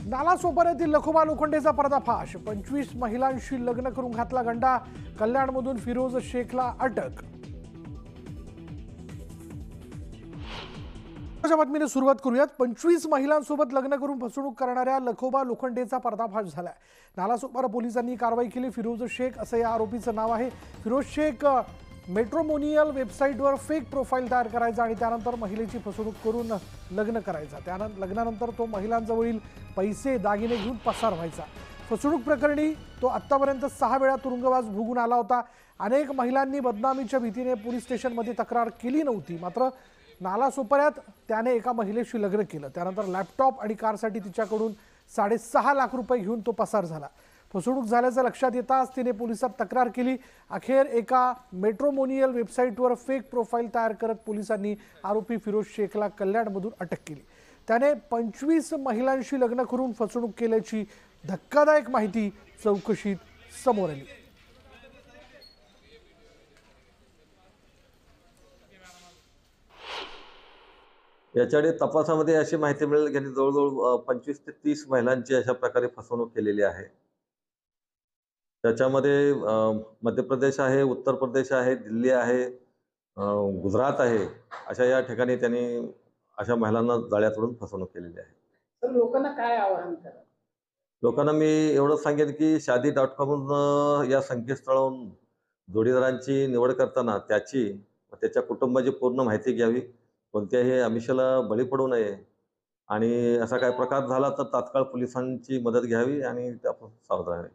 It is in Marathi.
नालासोपाऱ्यातील लखोबा लोखंडेचा पर्दाफाश। 25 महिलांशी लग्न करून घातला गंडा। कल्याणमधून फिरोज शेखला अटक। बातमीने सुरुवात करूयात। 25 महिलांसोबत लग्न करून फसवणूक करणाऱ्या लखोबा लोखंडेचा पर्दाफाश झालाय। नालासोपारा पोलिसांनी कारवाई केली। फिरोज शेख असं या आरोपीचं नाव आहे। फिरोज शेख मेट्रोमोनियल वेबसाईटवर फेक प्रोफाईल तयार करायचा आणि त्यानंतर महिलेची फसवणूक करून लग्न करायचा। त्यानंतर लग्नानंतर तो महिलांजवळील पैसे दागिने घेऊन पसार व्हायचा। फसवणूक प्रकरणी तो आतापर्यंत 6 वेळा तुरुंगवास भोगून आला होता। अनेक महिलांनी बदनामीच्या भीतीने पोलीस स्टेशनमध्ये तक्रार केली नव्हती, मात्र नालासोपाऱ्यात त्याने एका महिलेशी लग्न केलं। त्यानंतर लॅपटॉप आणि कारसाठी तिच्याकडून 6.5 लाख रुपये घेऊन तो पसार झाला। फसवणूक झाल्याचं लक्षात येताच तिने पोलिसात तक्रार केली। अखेर एका मेट्रोमोनियल वेबसाईटवर फेक प्रोफाईल तयार करत पोलिसांनी आरोपी फिरोज शेखला कल्याणमधून अटक केली। त्याने 25 महिलांशी लग्न करून फसवणूक केल्याची धक्कादायक माहिती चौकशीत समोर आली। याच्याकडे तपासामध्ये अशी माहिती मिळेल की जवळजवळ 25 ते 30 महिलांची अशा प्रकारे फसवणूक केलेली आहे। त्याच्यामध्ये मध्य प्रदेश आहे, उत्तर प्रदेश आहे, दिल्ली आहे, गुजरात आहे, अशा या ठिकाणी त्यांनी अशा महिलांना जाळ्यातून फसवणूक केलेली आहे। तर लोकांना काय आवाहन करा? लोकांना मी एवढंच सांगेन की shaadi.com या संकेतस्थळावरून जोडीदारांची निवड करताना त्याची व त्याच्या कुटुंबाची पूर्ण माहिती घ्यावी। कोणत्याही आमिषाला बळी पडू नये आणि असा काही प्रकार झाला तर तात्काळ पोलिसांची मदत घ्यावी आणि त्यापासून सावध राहावे।